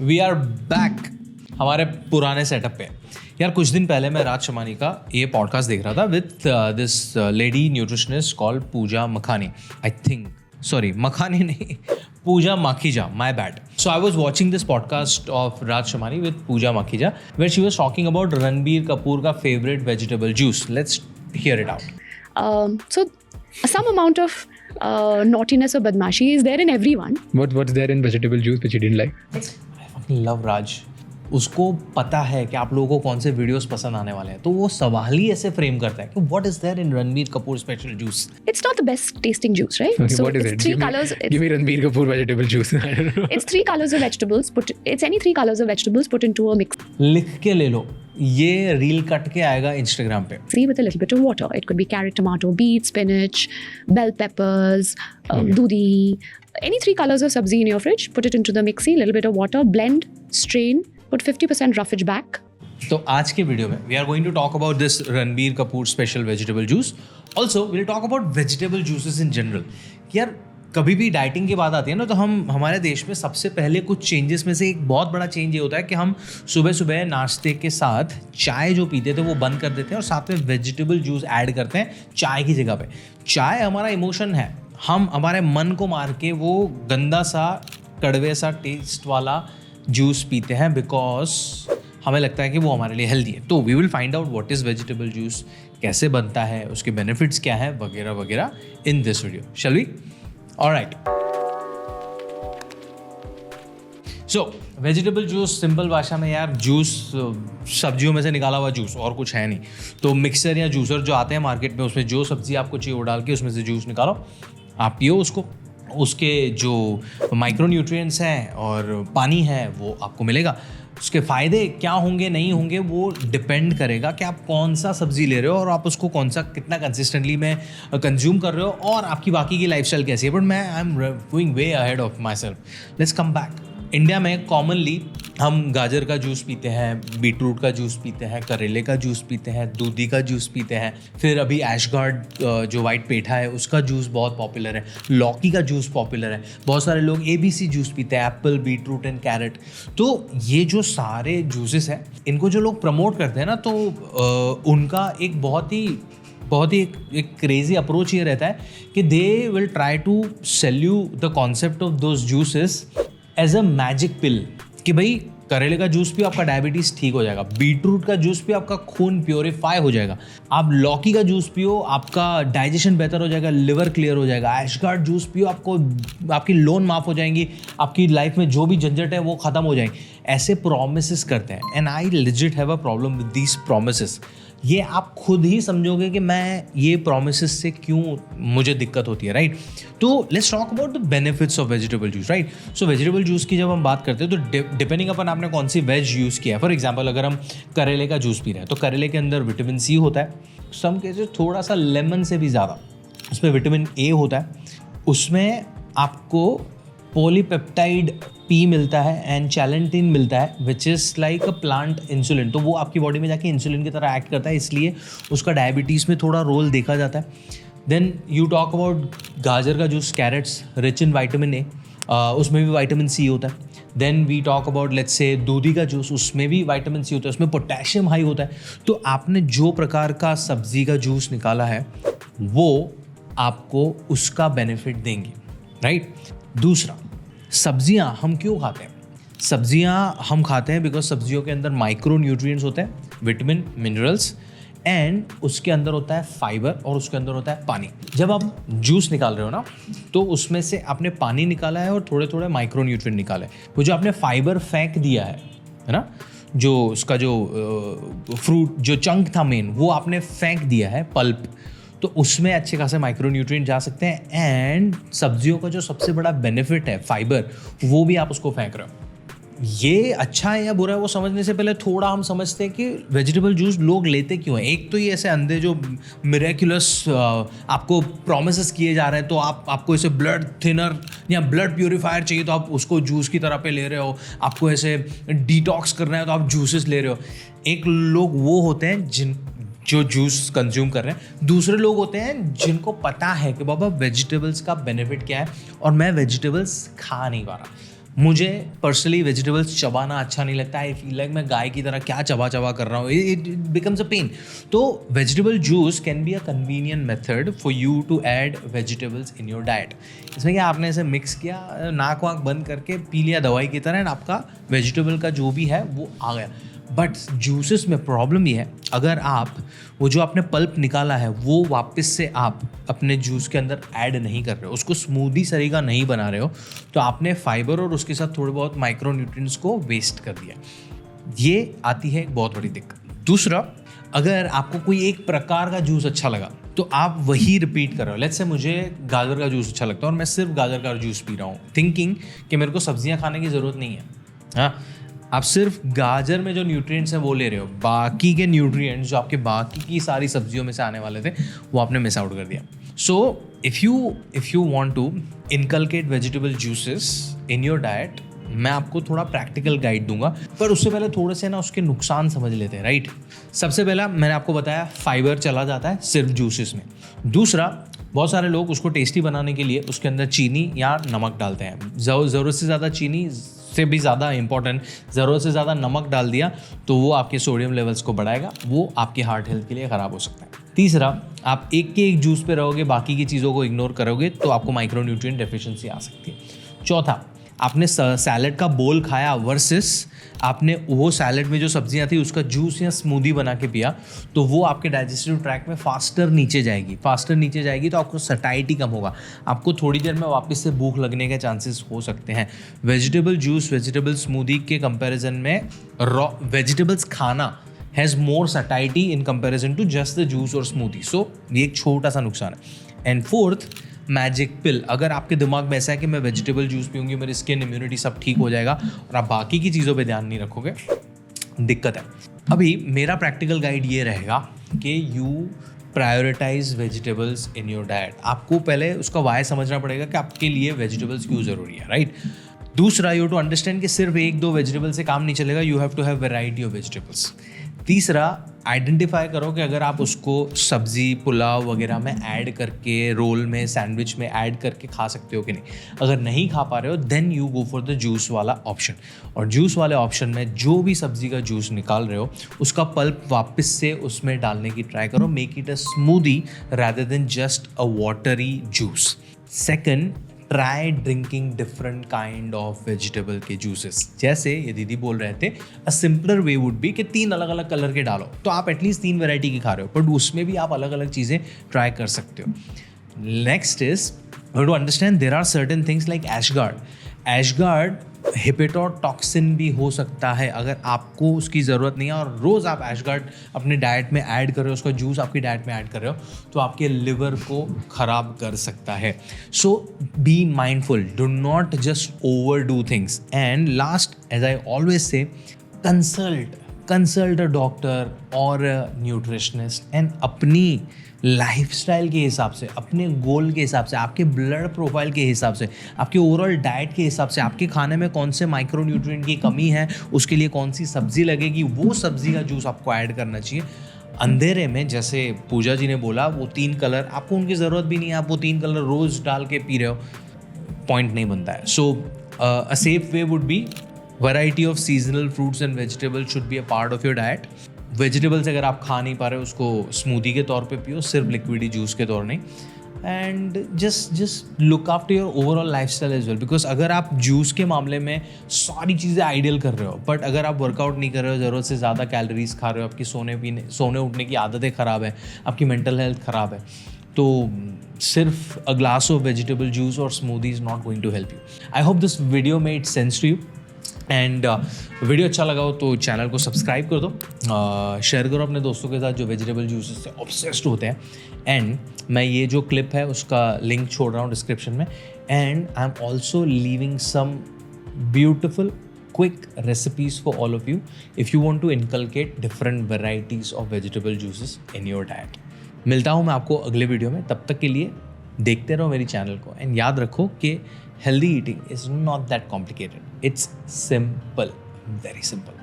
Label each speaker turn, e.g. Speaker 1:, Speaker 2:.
Speaker 1: We are back हमारे पुराने setup पे। यार कुछ दिन पहले मैं राज शमानी का ये पॉडकास्ट देख रहा था with this lady nutritionist called Pooja Makhani. I think sorry Makhani नहीं, Pooja Makhija, my bad. So I was watching this podcast of Raj Shamani with Pooja Makhija where she was talking about Ranbir Kapoor ka favorite vegetable juice. Let's hear it out.
Speaker 2: So some amount of naughtiness or badmashi is there in everyone.
Speaker 3: What's there in vegetable juice which you didn't like?
Speaker 1: I fucking love Raj. उसको पता है कि आप लोगों को कौन से videos पसंद आने वाले हैं, तो वो सवाल ही ऐसे फ्रेम करता है कि what is there in Ranbir Kapoor special juice.
Speaker 2: It's not the best tasting juice, right?
Speaker 3: Okay,
Speaker 2: So
Speaker 3: what is
Speaker 2: it's
Speaker 3: it?
Speaker 2: three
Speaker 3: Give me-
Speaker 2: colors.
Speaker 3: Give me Ranbir Kapoor vegetable juice. I don't know.
Speaker 2: It's three colors of vegetables. It's any three colors of vegetables put into a mix
Speaker 1: लिख के ले लो, ये reel cut के आएगा Instagram पे।
Speaker 2: with a little bit of water. It could be carrot, tomato, beet, spinach, bell peppers, dudi. Any three colors of sabzi in your fridge. Put it into the mixie. Little bit of water. Blend, strain. Put 50% roughage back.
Speaker 1: तो आज के video में we are going to talk about this Ranbir Kapoor special vegetable juice. Also will talk about vegetable juices in general. यार कभी भी dieting की बात आती है ना, तो हम हमारे देश में सबसे पहले कुछ चेंजेस में से एक बहुत बड़ा चेंज ये होता है कि हम सुबह सुबह नाश्ते के साथ चाय जो पीते थे वो बंद कर देते हैं और साथ में वेजिटेबल जूस ऐड करते हैं चाय की जगह पे। चाय हमारा इमोशन है, हम हमारे मन को मार के वो गंदा सा कड़वे सा टेस्ट वाला जूस पीते हैं बिकॉज हमें लगता है कि वो हमारे लिए हेल्दी है। तो we will find out what is vegetable juice, कैसे बनता है, उसके बेनिफिट्स क्या है, वगैरह वगैरह in this video. Shall we? Alright. So vegetable juice simple भाषा में यार जूस सब्जियों में से निकाला हुआ जूस, और कुछ है नहीं। तो मिक्सर या जूसर जो आते हैं मार्केट में, उसमें जो सब्जी आपको चाहिए वो डाल के उसमें से जूस निकालो, आप पियो उसको। उसके जो माइक्रो न्यूट्रिएंट्स हैं और पानी है वो आपको मिलेगा। उसके फ़ायदे क्या होंगे नहीं होंगे वो डिपेंड करेगा कि आप कौन सा सब्ज़ी ले रहे हो और आप उसको कौन सा कितना कंसिस्टेंटली में कंज्यूम कर रहे हो और आपकी बाकी की लाइफस्टाइल कैसी है। बट मैं I am going way ahead of my self. Let's come back. India में कॉमनली हम गाजर का जूस पीते हैं, बीटरूट का जूस पीते हैं, करेले का जूस पीते हैं, दूधी का जूस पीते हैं, फिर अभी ऐशगार्ड जो वाइट पेठा है उसका जूस बहुत पॉपुलर है, लौकी का जूस पॉपुलर है, बहुत सारे लोग ABC जूस पीते हैं, एप्पल, बीटरूट एंड कैरेट। तो ये जो सारे जूसेस हैं इनको जो लोग प्रमोट करते हैं ना, तो उनका एक बहुत ही एक क्रेजी अप्रोच ये रहता है कि they will try to sell you the concept of those juices as a magic pill कि भाई करेले का जूस पियो आपका डायबिटीज़ ठीक हो जाएगा, बीटरूट का जूस पियो आपका खून प्योरीफाई हो जाएगा, आप लौकी का जूस पियो आपका डाइजेशन बेहतर हो जाएगा, लिवर क्लियर हो जाएगा, ऐशगार्ड जूस पियो आपको आपकी लोन माफ़ हो जाएंगी, आपकी लाइफ में जो भी झंझट है वो ख़त्म हो जाएंगी। ऐसे प्रोमिसेस करते हैं and I legit have a problem with these promises. ये आप खुद ही समझोगे कि मैं ये प्रोमिसेस से क्यों मुझे दिक्कत होती है, राइट? तो let's talk about the benefits of vegetable juice, right? So vegetable juice की जब हम बात करते हैं तो डिपेंडिंग अपन आपने कौन सी वेज यूज़ किया है। फॉर एग्जांपल अगर हम करेले का जूस पी रहे हैं तो करेले के अंदर विटामिन C होता है, सम केसेस थोड़ा सा लेमन से भी ज़्यादा उसमें विटामिन A होता है, उसमें आपको पॉलीपेप्टाइड P मिलता है एंड चैलेंटिन मिलता है which is like a plant insulin. तो वो आपकी बॉडी में जाके इंसुलिन की तरह एक्ट करता है, इसलिए उसका डायबिटीज़ में थोड़ा रोल देखा जाता है। देन यू टॉक अबाउट गाजर का juice, carrots rich in vitamin A, उसमें भी विटामिन C होता है। Then we talk about let's say दूधी का जूस, उसमें भी विटामिन C होता है, उसमें पोटेशियम हाई होता है। तो आपने जो प्रकार का सब्जी का जूस निकाला है वो आपको उसका बेनिफिट देंगे, राइट? दूसरा, सब्जियां हम क्यों खाते हैं? सब्जियां हम खाते हैं बिकॉज सब्जियों के अंदर माइक्रो न्यूट्रिएंट्स होते हैं, विटामिन, मिनरल्स एंड उसके अंदर होता है फाइबर और उसके अंदर होता है पानी। जब आप जूस निकाल रहे हो ना तो उसमें से आपने पानी निकाला है और थोड़े थोड़े माइक्रो न्यूट्रिएंट निकाले। वो जो आपने फाइबर फेंक दिया है ना, जो उसका जो फ्रूट जो चंक था मेन वो आपने फेंक दिया है, पल्प, तो उसमें अच्छे खासे माइक्रो न्यूट्रिएंट जा सकते हैं। एंड सब्जियों का जो सबसे बड़ा बेनिफिट है फाइबर, वो भी आप उसको फेंक रहे हो। ये अच्छा है या बुरा है वो समझने से पहले थोड़ा हम समझते हैं कि वेजिटेबल जूस लोग लेते क्यों हैं। एक तो ये ऐसे अंधे जो मिरेक्युलस आपको प्रोमिसेस किए जा रहे हैं, तो आपको ऐसे ब्लड थिनर या ब्लड प्यूरीफायर चाहिए तो आप उसको जूस की तरह पे ले रहे हो, आपको ऐसे डिटॉक्स करना है तो आप जूसेस ले रहे हो। एक लोग वो होते हैं जो जूस कंज्यूम कर रहे हैं, दूसरे लोग होते हैं जिनको पता है कि बाबा वेजिटेबल्स का बेनिफिट क्या है और मैं वेजिटेबल्स खा नहीं पा रहा। मुझे पर्सनली वेजिटेबल्स चबाना अच्छा नहीं लगता. आई फील लाइक मैं गाय की तरह क्या चबा कर रहा हूँ. It becomes a pain. तो vegetable juice can be a convenient method for you to add vegetables in your diet. इसमें क्या आपने ऐसे मिक्स किया, नाक वाक बंद करके पी लिया दवाई की तरह, एंड आपका वेजिटेबल का जो भी है वो आ गया. बट जूसेस में प्रॉब्लम ये है, अगर आप वो जो आपने पल्प निकाला है वो वापस से आप अपने जूस के अंदर ऐड नहीं कर रहे हो, उसको स्मूदी सरीका नहीं बना रहे हो, तो आपने फाइबर और उसके साथ थोड़े बहुत माइक्रो न्यूट्रिएंट्स को वेस्ट कर दिया. ये आती है एक बहुत बड़ी दिक्कत. दूसरा, अगर आपको कोई एक प्रकार का जूस अच्छा लगा तो आप वही रिपीट कर रहे हो. लेट्स से मुझे गाजर का जूस अच्छा लगता है और मैं सिर्फ गाजर का जूस पी रहा हूँ, थिंकिंग कि मेरे को सब्जियाँ खाने की ज़रूरत नहीं है. हाँ, आप सिर्फ गाजर में जो न्यूट्रिएंट्स हैं वो ले रहे हो, बाकी के न्यूट्रिएंट्स जो आपके बाकी की सारी सब्जियों में से आने वाले थे वो आपने मिस आउट कर दिया. So if you want to inculcate vegetable juices in your diet, मैं आपको थोड़ा प्रैक्टिकल गाइड दूंगा, पर उससे पहले थोड़े से ना उसके नुकसान समझ लेते हैं. राइट, सबसे पहला मैंने आपको बताया फाइबर चला जाता है सिर्फ जूसेस में. दूसरा, बहुत सारे लोग उसको टेस्टी बनाने के लिए उसके अंदर चीनी या नमक डालते हैं. ज़रूरत से ज़्यादा चीनी से भी ज़्यादा इंपॉर्टेंट, ज़रूरत से ज़्यादा नमक डाल दिया तो वो आपके सोडियम लेवल्स को बढ़ाएगा, वो आपके हार्ट हेल्थ के लिए ख़राब हो सकता है. तीसरा, आप एक के एक जूस पे रहोगे, बाकी की चीज़ों को इग्नोर करोगे तो आपको माइक्रोन्यूट्रिएंट डेफिशिएंसी आ सकती है. चौथा, आपने सैलड का बोल खाया वर्सेस आपने वो सैलड में जो सब्जियां थी उसका जूस या स्मूदी बना के पिया, तो वो आपके डाइजेस्टिव ट्रैक में फास्टर नीचे जाएगी तो आपको सटाइटी कम होगा, आपको थोड़ी देर में वापस से भूख लगने के चांसेस हो सकते हैं. वेजिटेबल जूस, वेजिटेबल स्मूदी के कंपैरिजन में रॉ वेजिटेबल्स खाना has more satiety in comparison to just the juice और स्मूदी. सो ये एक छोटा सा नुकसान है. And fourth, magic pill. अगर आपके दिमाग में ऐसा है कि मैं वेजिटेबल जूस पीऊँगी, मेरी स्किन इम्यूनिटी सब ठीक हो जाएगा, और आप बाकी की चीज़ों पे ध्यान नहीं रखोगे, दिक्कत है. अभी मेरा प्रैक्टिकल गाइड ये रहेगा कि you prioritise vegetables in your diet. आपको पहले उसका वाई समझना पड़ेगा कि आपके लिए वेजिटेबल्स क्यों ज़रूरी है. राइट. दूसरा, यू टू अंडरस्टैंड कि सिर्फ एक दो वेजिटेबल से काम नहीं चलेगा, you have to have variety of vegetables. तीसरा, आइडेंटिफाई करो कि अगर आप उसको सब्जी, पुलाव वगैरह में ऐड करके, रोल में, सैंडविच में ऐड करके खा सकते हो कि नहीं. अगर नहीं खा पा रहे हो then you go for the juice वाला ऑप्शन. और जूस वाले ऑप्शन में जो भी सब्जी का जूस निकाल रहे हो उसका पल्प वापस से उसमें डालने की ट्राई करो. Make it a smoothie rather than just a watery juice. Second, try drinking different kind of vegetable के जूसेस. जैसे ये दीदी बोल रहे थे, a simpler way would B कि 3 अलग अलग कलर के डालो, तो आप एटलीस्ट 3 वैरायटी की खा रहे हो, बट उसमें भी आप अलग अलग चीज़ें ट्राई कर सकते हो. Next is to understand there are certain things like एशगार्ड हिपेटोटॉक्सिन भी हो सकता है. अगर आपको उसकी ज़रूरत नहीं है और रोज़ आप एशगार्ड अपने डाइट में ऐड कर रहे हो, उसका जूस आपकी डाइट में ऐड कर रहे हो, तो आपके लिवर को ख़राब कर सकता है. So be mindful, do not just over do things. And last, as I always say, consult a doctor और न्यूट्रिशनिस्ट एंड अपनी लाइफस्टाइल के हिसाब से, अपने गोल के हिसाब से, आपके ब्लड प्रोफाइल के हिसाब से, आपके ओवरऑल डाइट के हिसाब से, आपके खाने में कौन से माइक्रोन्यूट्रिएंट की कमी है, उसके लिए कौन सी सब्जी लगेगी, वो सब्जी का जूस आपको ऐड करना चाहिए. अंधेरे में, जैसे पूजा जी ने बोला, वो 3 कलर आपको उनकी ज़रूरत भी नहीं है, आप वो 3 कलर रोज़ डाल के पी रहे हो, पॉइंट नहीं बनता है. So a safe way would be variety of seasonal fruits and vegetables should be a part of your diet. Vegetables अगर आप खा नहीं पा रहे हो उसको स्मूदी के तौर पे पियो, सिर्फ लिक्विडी जूस के तौर नहीं. And just look after your overall lifestyle as well, because अगर आप जूस के मामले में सारी चीज़ें आइडियल कर रहे हो, बट अगर आप वर्कआउट नहीं कर रहे हो, ज़रूरत से ज़्यादा कैलोरीज खा रहे हो, आपकी सोने उठने की आदतें ख़राब है, आपकी मेंटल हेल्थ ख़राब है, तो सिर्फ a glass of vegetable juice और smoothie is not going to help you. I hope this video made sense to you. And video अच्छा लगा हो तो चैनल को सब्सक्राइब कर दो, शेयर करो अपने दोस्तों के साथ जो वेजिटेबल जूसेस से ऑब्सेस्ड होते हैं. एंड मैं ये जो क्लिप है उसका लिंक छोड़ रहा हूँ डिस्क्रिप्शन में. And I am also leaving some beautiful quick recipes for all of you if you want to inculcate different varieties of vegetable juices in your diet. मिलता हूँ मैं आपको अगले वीडियो में, तब तक के लिए देखते रहो मेरी चैनल को. एंड याद रखो कि healthy eating is not that complicated. It's simple, very simple.